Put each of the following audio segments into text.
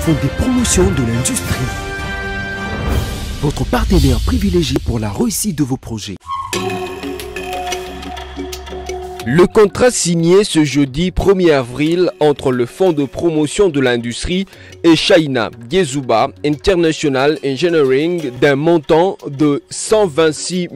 Fonds de promotion de l'industrie. Votre partenaire privilégié pour la réussite de vos projets. Le contrat signé ce jeudi 1er avril entre le Fonds de promotion de l'industrie et China Gezhouba International Engineering d'un montant de 126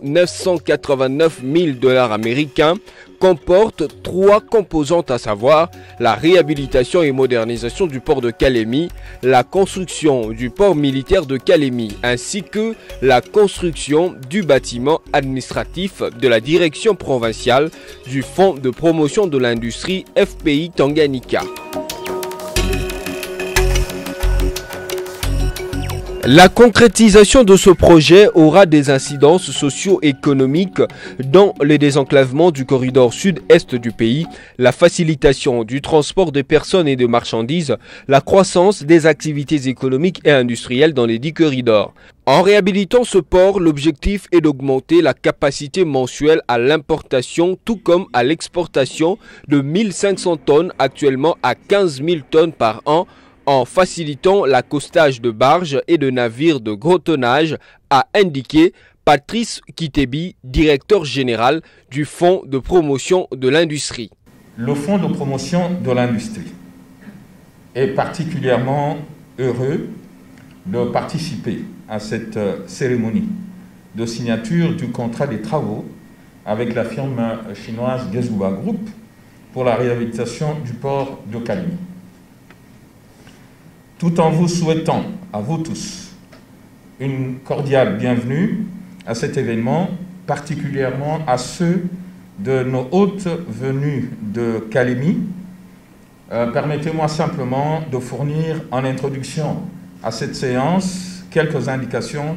989 000 $ américains comporte trois composantes, à savoir la réhabilitation et modernisation du port de Kalemi, la construction du port militaire de Kalemi, ainsi que la construction du bâtiment administratif de la direction provinciale du Fonds de promotion de l'industrie FPI Tanganyika. La concrétisation de ce projet aura des incidences socio-économiques dans le désenclavement du corridor sud-est du pays, la facilitation du transport de personnes et de marchandises, la croissance des activités économiques et industrielles dans les 10 corridors. En réhabilitant ce port, l'objectif est d'augmenter la capacité mensuelle à l'importation tout comme à l'exportation de 1500 tonnes actuellement à 15 000 tonnes par an, en facilitant l'accostage de barges et de navires de gros tonnage, a indiqué Patrice Kitebi, directeur général du Fonds de promotion de l'industrie. Le Fonds de promotion de l'industrie est particulièrement heureux de participer à cette cérémonie de signature du contrat des travaux avec la firme chinoise Gezhouba Group pour la réhabilitation du port de Kalemi. Tout en vous souhaitant à vous tous une cordiale bienvenue à cet événement, particulièrement à ceux de nos hôtes venus de Kalemi, permettez-moi simplement de fournir en introduction à cette séance quelques indications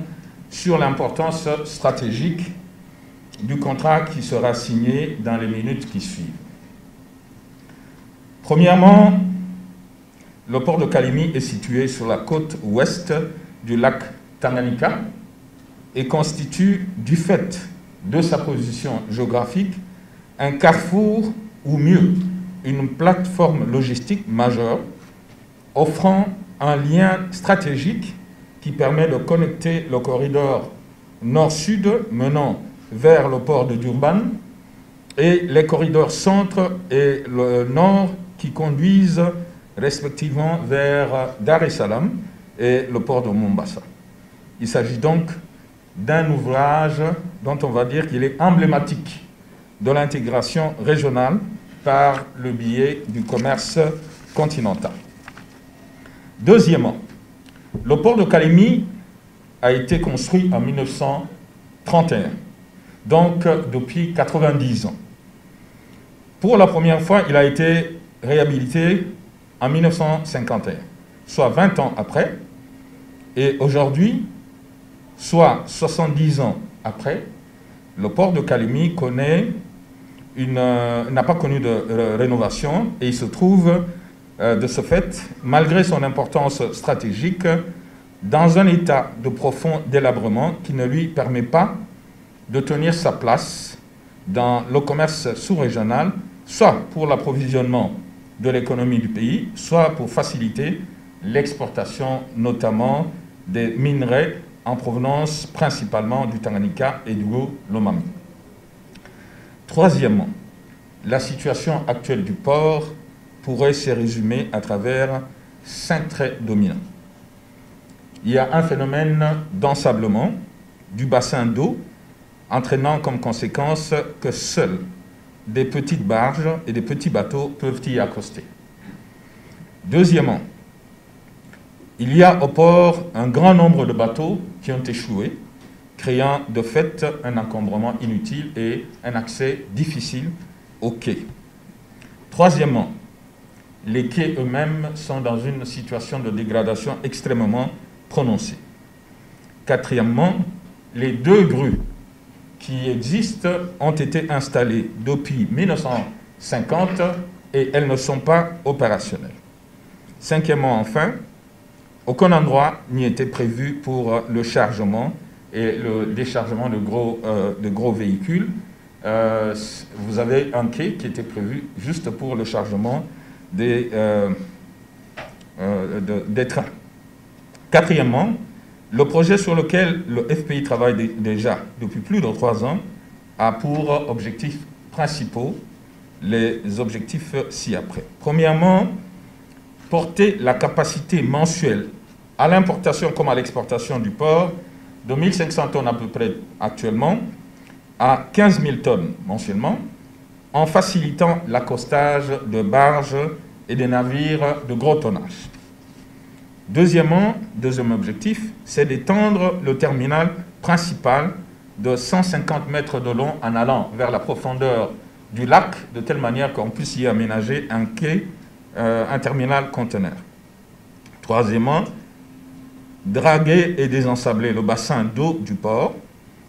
sur l'importance stratégique du contrat qui sera signé dans les minutes qui suivent. Premièrement, le port de Kalemi est situé sur la côte ouest du lac Tanganyika et constitue, du fait de sa position géographique, un carrefour ou mieux, une plateforme logistique majeure offrant un lien stratégique qui permet de connecter le corridor nord-sud menant vers le port de Durban et les corridors centre et le nord qui conduisent respectivement vers Dar es Salaam et le port de Mombasa. Il s'agit donc d'un ouvrage dont on va dire qu'il est emblématique de l'intégration régionale par le biais du commerce continental. Deuxièmement, le port de Kalemi a été construit en 1931, donc depuis 90 ans. Pour la première fois, il a été réhabilité en 1951, soit 20 ans après, et aujourd'hui, soit 70 ans après, le port de Kalemi n'a pas connu de rénovation et il se trouve, de ce fait, malgré son importance stratégique, dans un état de profond délabrement qui ne lui permet pas de tenir sa place dans le commerce sous-régional, soit pour l'approvisionnement de l'économie du pays, soit pour faciliter l'exportation notamment des minerais en provenance principalement du Tanganyika et du Lomami. Troisièmement, la situation actuelle du port pourrait se résumer à travers 5 traits dominants. Il y a un phénomène d'ensablement du bassin d'eau entraînant comme conséquence que seuls des petites barges et des petits bateaux peuvent y accoster. Deuxièmement, il y a au port un grand nombre de bateaux qui ont échoué, créant de fait un encombrement inutile et un accès difficile aux quais. Troisièmement, les quais eux-mêmes sont dans une situation de dégradation extrêmement prononcée. Quatrièmement, les 2 grues qui existent ont été installées depuis 1950 et elles ne sont pas opérationnelles. Cinquièmement, enfin, aucun endroit n'y était prévu pour le chargement et le déchargement de gros véhicules. Vous avez un quai qui était prévu juste pour le chargement des des trains. Quatrièmement, le projet sur lequel le FPI travaille déjà depuis plus de 3 ans a pour objectifs principaux les objectifs ci-après. Premièrement, porter la capacité mensuelle à l'importation comme à l'exportation du porc de 1500 tonnes à peu près actuellement à 15 000 tonnes mensuellement, en facilitant l'accostage de barges et des navires de gros tonnage. Deuxième objectif, c'est d'étendre le terminal principal de 150 mètres de long en allant vers la profondeur du lac, de telle manière qu'on puisse y aménager un quai, un terminal conteneur. Troisièmement, draguer et désensabler le bassin d'eau du port.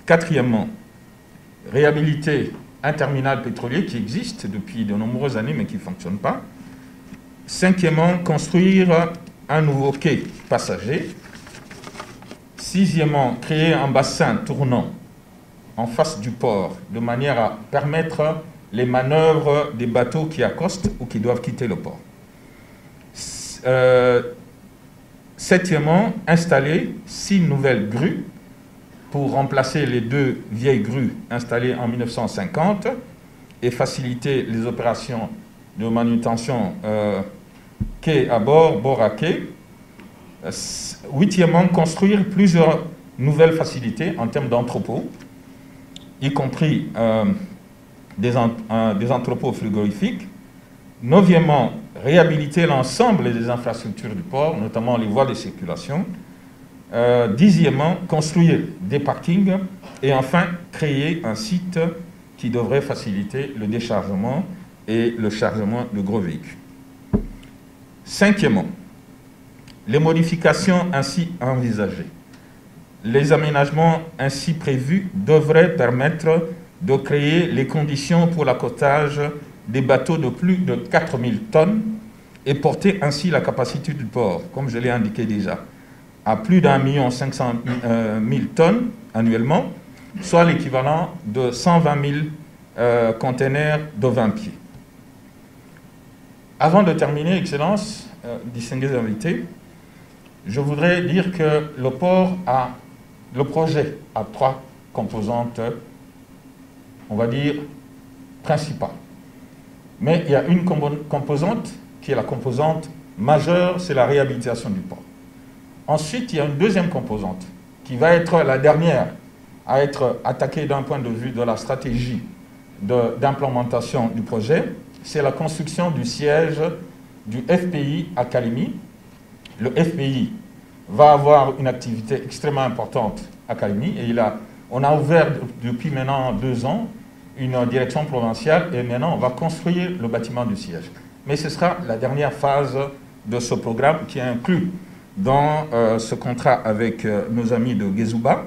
Quatrièmement, réhabiliter un terminal pétrolier qui existe depuis de nombreuses années mais qui ne fonctionne pas. Cinquièmement, construire un nouveau quai passager. Sixièmement, créer un bassin tournant en face du port de manière à permettre les manœuvres des bateaux qui accostent ou qui doivent quitter le port. Septièmement, installer 6 nouvelles grues pour remplacer les 2 vieilles grues installées en 1950 et faciliter les opérations de manutention quai à bord, bord à quai. Huitièmement, construire plusieurs nouvelles facilités en termes d'entrepôts, y compris des entrepôts frigorifiques. Neuvièmement, réhabiliter l'ensemble des infrastructures du port, notamment les voies de circulation. Dixièmement, construire des parkings. Et enfin, créer un site qui devrait faciliter le déchargement et le chargement de gros véhicules. Cinquièmement, les modifications ainsi envisagées. Les aménagements ainsi prévus devraient permettre de créer les conditions pour l'accostage des bateaux de plus de 4000 tonnes et porter ainsi la capacité du port, comme je l'ai indiqué déjà, à plus d'1 500 000 tonnes annuellement, soit l'équivalent de 120 000 containers de 20 pieds. Avant de terminer, Excellences, distingués invités, je voudrais dire que le projet a 3 composantes, on va dire, principales. Mais il y a une composante qui est la composante majeure, c'est la réhabilitation du port. Ensuite, il y a une deuxième composante qui va être la dernière à être attaquée d'un point de vue de la stratégie d'implémentation du projet. C'est la construction du siège du FPI à Kalemi. Le FPI va avoir une activité extrêmement importante à Kalemi et on a ouvert depuis maintenant 2 ans une direction provinciale et maintenant on va construire le bâtiment du siège. Mais ce sera la dernière phase de ce programme qui est inclus dans ce contrat avec nos amis de Gezouba.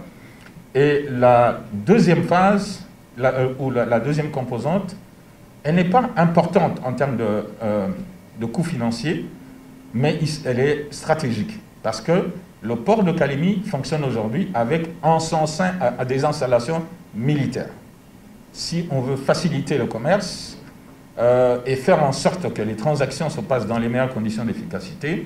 Et la deuxième phase, la deuxième composante, elle n'est pas importante en termes de coûts financiers, mais elle est stratégique. Parce que le port de Kalemi fonctionne aujourd'hui avec en son sein à des installations militaires. Si on veut faciliter le commerce et faire en sorte que les transactions se passent dans les meilleures conditions d'efficacité,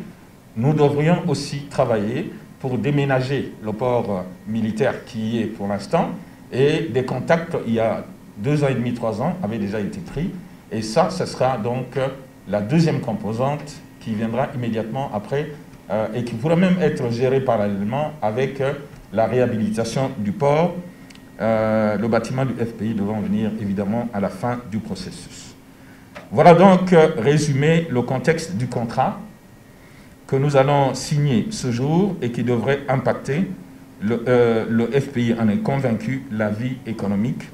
nous devrions aussi travailler pour déménager le port militaire qui y est pour l'instant. Et des contacts, il y a 2 ans et demi, 3 ans, avaient déjà été pris. Et ça, ce sera donc la deuxième composante qui viendra immédiatement après et qui pourra même être gérée parallèlement avec la réhabilitation du port, le bâtiment du FPI devant venir évidemment à la fin du processus. Voilà donc résumé le contexte du contrat que nous allons signer ce jour et qui devrait impacter, le FPI en est convaincu, la vie économique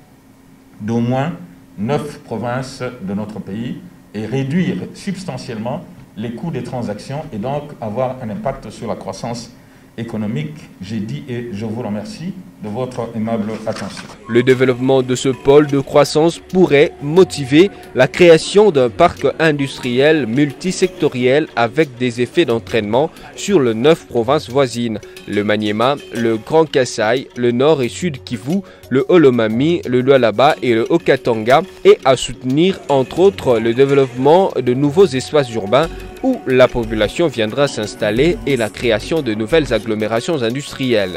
d'au moins 9 provinces de notre pays et réduire substantiellement les coûts des transactions et donc avoir un impact sur la croissance économique. J'ai dit et je vous remercie de votre aimable attention. Le développement de ce pôle de croissance pourrait motiver la création d'un parc industriel multisectoriel avec des effets d'entraînement sur les 9 provinces voisines, le Maniema, le Grand Kasaï, le Nord et Sud Kivu, le Olomami, le Lualaba et le Haut-Katanga, et à soutenir entre autres le développement de nouveaux espaces urbains où la population viendra s'installer et la création de nouvelles agglomérations industrielles.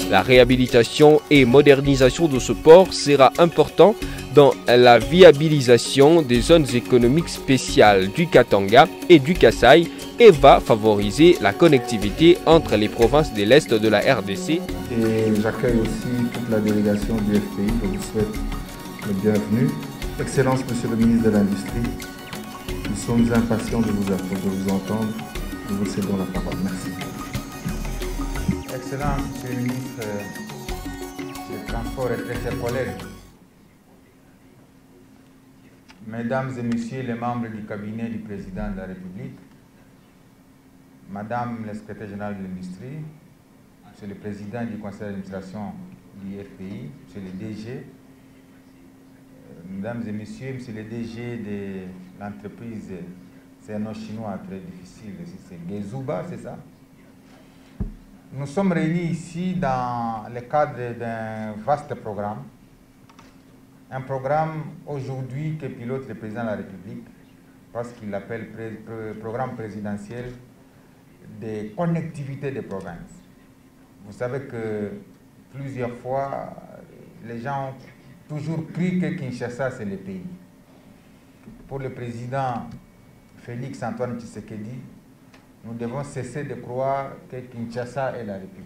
La réhabilitation et modernisation de ce port sera important dans la viabilisation des zones économiques spéciales du Katanga et du Kasaï et va favoriser la connectivité entre les provinces de l'Est de la RDC. Et j'accueille aussi toute la délégation du FPI, je vous souhaite le bienvenu. Excellence, Monsieur le ministre de l'Industrie, nous sommes impatients de vous entendre. Nous vous cédons la parole. Merci. Excellence, Monsieur le ministre des Transports et très chers collègues, Mesdames et Messieurs les membres du cabinet du Président de la République, Madame le secrétaire général de l'Industrie, Monsieur le Président du Conseil d'administration du FPI, Monsieur le DG, Mesdames et Messieurs, Monsieur le DG de l'entreprise, c'est un nom chinois très difficile, c'est Gezuba, c'est ça? Nous sommes réunis ici dans le cadre d'un vaste programme, un programme aujourd'hui que pilote le président de la République, parce qu'il l'appelle programme présidentiel de connectivité des provinces. Vous savez que plusieurs fois, les gens ont toujours cru que Kinshasa c'est le pays. Pour le président Félix Antoine Tshisekedi, nous devons cesser de croire que Kinshasa est la République.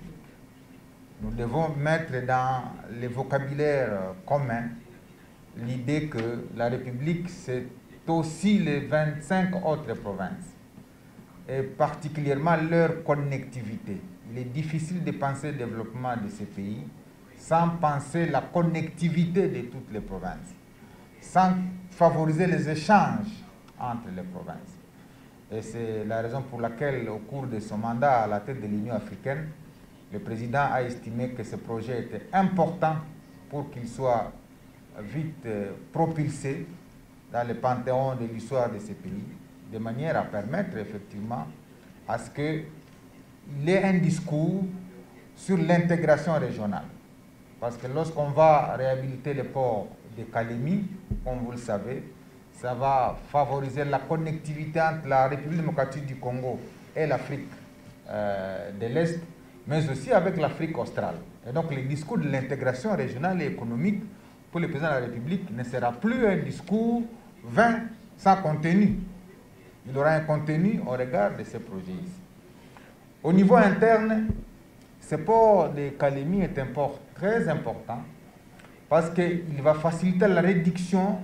Nous devons mettre dans le vocabulaire commun l'idée que la République, c'est aussi les 25 autres provinces, et particulièrement leur connectivité. Il est difficile de penser le développement de ces pays sans penser la connectivité de toutes les provinces, sans favoriser les échanges entre les provinces. Et c'est la raison pour laquelle, au cours de son mandat à la tête de l'Union africaine, le président a estimé que ce projet était important pour qu'il soit vite propulsé dans le panthéon de l'histoire de ces pays, de manière à permettre effectivement à ce qu'il y ait un discours sur l'intégration régionale. Parce que lorsqu'on va réhabiliter le port de Kalemi, comme vous le savez, ça va favoriser la connectivité entre la République démocratique du Congo et l'Afrique de l'Est, mais aussi avec l'Afrique australe. Et donc le discours de l'intégration régionale et économique pour le président de la République ne sera plus un discours vain, sans contenu. Il aura un contenu au regard de ces projets ici. Au niveau interne, ce port de Kalemi est un port très important parce qu'il va faciliter la réduction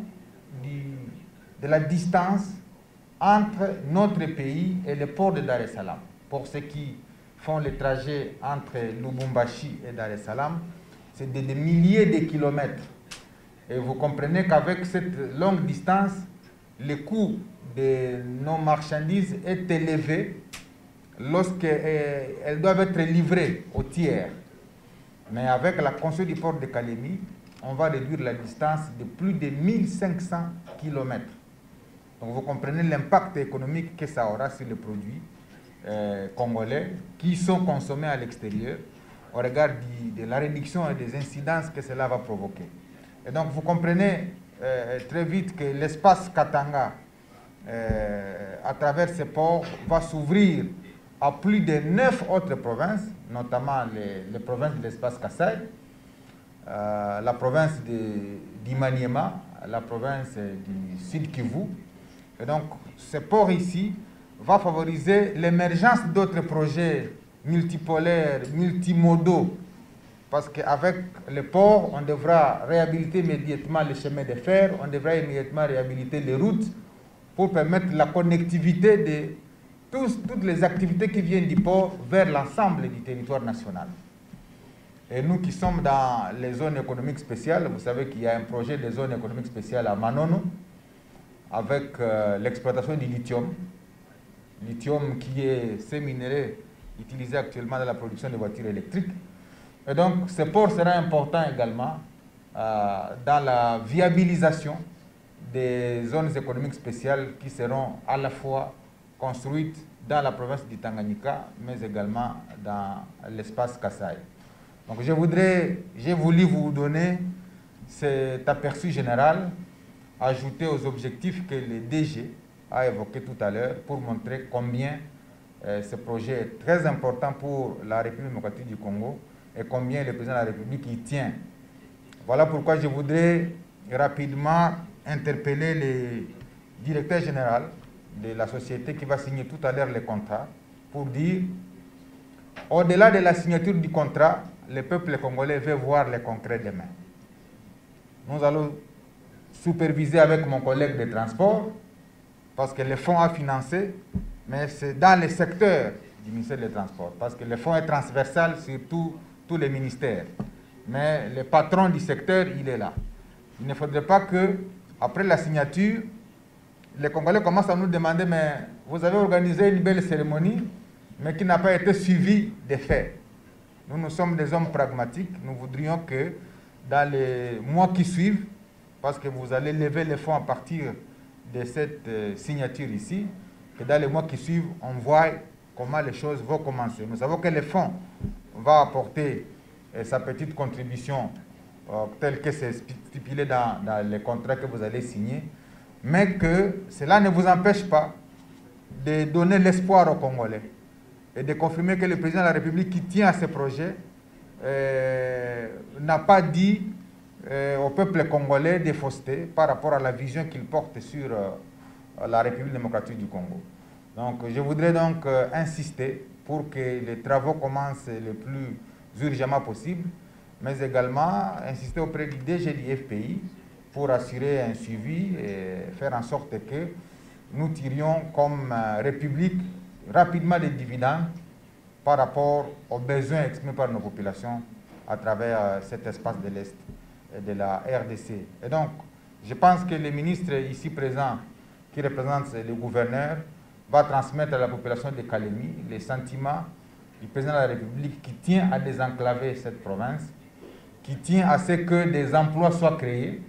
de la distance entre notre pays et le port de Dar es Salaam. Pour ceux qui font le trajet entre Lubumbashi et Dar es Salaam, c'est des milliers de kilomètres. Et vous comprenez qu'avec cette longue distance, le coût de nos marchandises est élevé lorsqu'elles doivent être livrées aux tiers. Mais avec la construction du port de Kalemi, on va réduire la distance de plus de 1500 km. Donc vous comprenez l'impact économique que ça aura sur les produits congolais qui sont consommés à l'extérieur au regard de la réduction et des incidences que cela va provoquer. Et donc vous comprenez très vite que l'espace Katanga, à travers ces ports, va s'ouvrir à plus de 9 autres provinces, notamment les provinces de l'espace Kasaï, la province d'Imaniema, la province du Sud Kivu. Et donc ce port ici va favoriser l'émergence d'autres projets multipolaires, multimodaux parce qu'avec le port, on devra réhabiliter immédiatement les chemins de fer, on devra immédiatement réhabiliter les routes pour permettre la connectivité de toutes les activités qui viennent du port vers l'ensemble du territoire national. Et nous qui sommes dans les zones économiques spéciales, vous savez qu'il y a un projet de zone économique spéciale à Manono avec l'exploitation du lithium. Lithium qui est ce minerai utilisé actuellement dans la production de voitures électriques. Et donc ce port sera important également dans la viabilisation des zones économiques spéciales qui seront à la fois construites dans la province du Tanganyika, mais également dans l'espace Kasaï. Donc j'ai voulu vous donner cet aperçu général, ajouté aux objectifs que le DG a évoqués tout à l'heure pour montrer combien ce projet est très important pour la République démocratique du Congo et combien le président de la République y tient. Voilà pourquoi je voudrais rapidement interpeller le directeur général de la société qui va signer tout à l'heure le contrat pour dire, au-delà de la signature du contrat, le peuple congolais veut voir le concret demain. Nous allons superviser avec mon collègue des transports, parce que le fonds a financé, mais c'est dans le secteur du ministère des Transports, parce que le fonds est transversal sur tous les ministères. Mais le patron du secteur, il est là. Il ne faudrait pas que, après la signature, les Congolais commencent à nous demander, mais vous avez organisé une belle cérémonie, mais qui n'a pas été suivie des faits. Nous sommes des hommes pragmatiques. Nous voudrions que dans les mois qui suivent, parce que vous allez lever les fonds à partir de cette signature ici, que dans les mois qui suivent, on voit comment les choses vont commencer. Nous savons que le fonds va apporter sa petite contribution telle que c'est stipulé dans les contrats que vous allez signer, mais que cela ne vous empêche pas de donner l'espoir aux Congolais et de confirmer que le président de la République qui tient à ce projet n'a pas dit au peuple congolais de fausseté par rapport à la vision qu'il porte sur la République démocratique du Congo. Donc je voudrais donc insister pour que les travaux commencent le plus urgemment possible, mais également insister auprès du DG du FPI pour assurer un suivi et faire en sorte que nous tirions comme République rapidement des dividendes par rapport aux besoins exprimés par nos populations à travers cet espace de l'Est et de la RDC. Et donc, je pense que le ministre ici présent, qui représente le gouverneur, va transmettre à la population de Kalemi les sentiments du président de la République qui tient à désenclaver cette province, qui tient à ce que des emplois soient créés,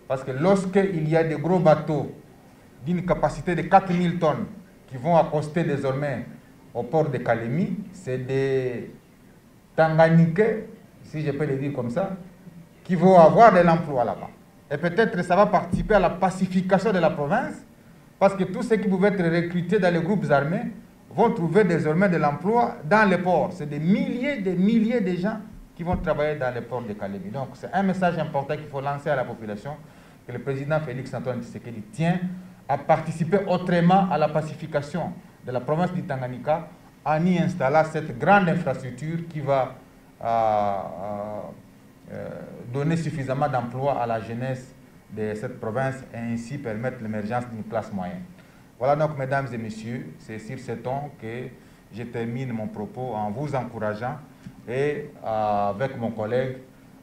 parce que lorsqu'il y a des gros bateaux d'une capacité de 4000 tonnes qui vont accoster désormais au port de Kalemi, c'est des Tanganyikais, si je peux le dire comme ça, qui vont avoir de l'emploi là-bas. Et peut-être ça va participer à la pacification de la province, parce que tous ceux qui pouvaient être recrutés dans les groupes armés vont trouver désormais de l'emploi dans les ports. C'est des milliers de gens qui vont travailler dans les ports de Kalemi. Donc c'est un message important qu'il faut lancer à la population, que le président Félix-Antoine Tshisekedi tient à participer autrement à la pacification de la province du Tanganyika en y installant cette grande infrastructure qui va donner suffisamment d'emplois à la jeunesse de cette province et ainsi permettre l'émergence d'une classe moyenne. Voilà donc, mesdames et messieurs, c'est sur ce ton que je termine mon propos en vous encourageant et avec mon collègue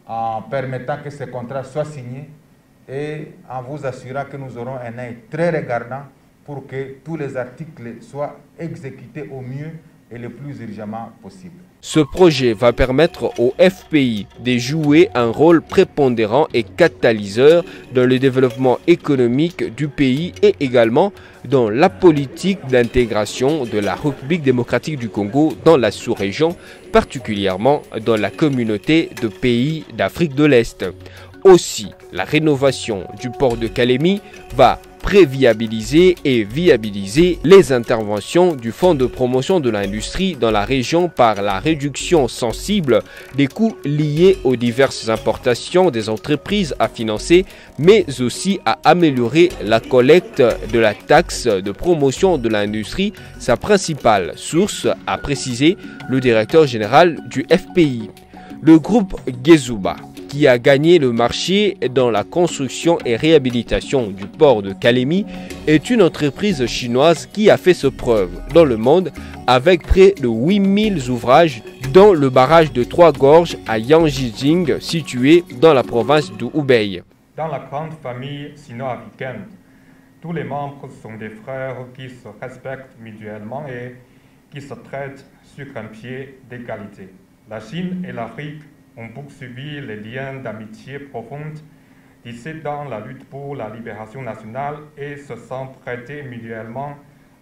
en permettant que ce contrat soit signé et en vous assurant que nous aurons un œil très regardant pour que tous les articles soient exécutés au mieux et le plus urgemment possible. Ce projet va permettre au FPI de jouer un rôle prépondérant et catalyseur dans le développement économique du pays et également dans la politique d'intégration de la République démocratique du Congo dans la sous-région, particulièrement dans la communauté de pays d'Afrique de l'Est. Aussi, la rénovation du port de Kalemi va préviabiliser et viabiliser les interventions du Fonds de promotion de l'industrie dans la région par la réduction sensible des coûts liés aux diverses importations des entreprises à financer, mais aussi à améliorer la collecte de la taxe de promotion de l'industrie, sa principale source, a précisé le directeur général du FPI. Le groupe Gezuba, qui a gagné le marché dans la construction et réhabilitation du port de Kalemi, est une entreprise chinoise qui a fait ses preuves dans le monde avec près de 8000 ouvrages dans le barrage de Trois Gorges à Yangjing, situé dans la province de Hubei. Dans la grande famille sino-africaine, tous les membres sont des frères qui se respectent mutuellement et qui se traitent sur un pied d'égalité. La Chine et l'Afrique ont poursuivi les liens d'amitié profonde tissés dans la lutte pour la libération nationale et se sont prêtés mutuellement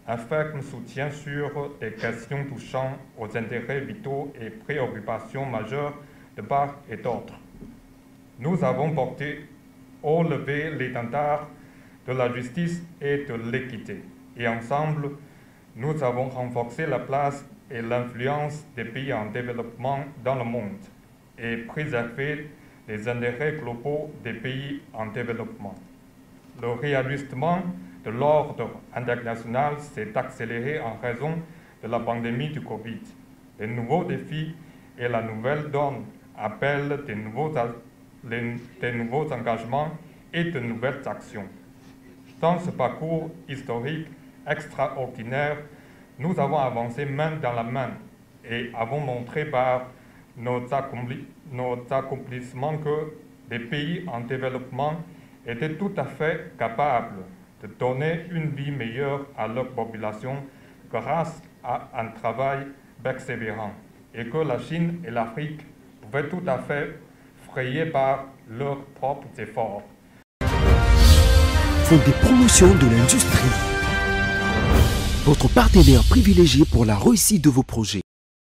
un ferme soutien sur des questions touchant aux intérêts vitaux et préoccupations majeures de part et d'autre. Nous avons porté haut levé l'étendard de la justice et de l'équité. Et ensemble, nous avons renforcé la place et l'influence des pays en développement dans le monde et préservé les intérêts globaux des pays en développement. Le réajustement de l'ordre international s'est accéléré en raison de la pandémie du Covid. Les nouveaux défis et la nouvelle donne appellent des nouveaux engagements et de nouvelles actions. Dans ce parcours historique extraordinaire, nous avons avancé main dans la main et avons montré par nos accomplissements que les pays en développement étaient tout à fait capables de donner une vie meilleure à leur population grâce à un travail persévérant et que la Chine et l'Afrique pouvaient tout à fait frayer par leurs propres efforts. Fonds des promotions de l'industrie. Votre partenaire privilégié pour la réussite de vos projets.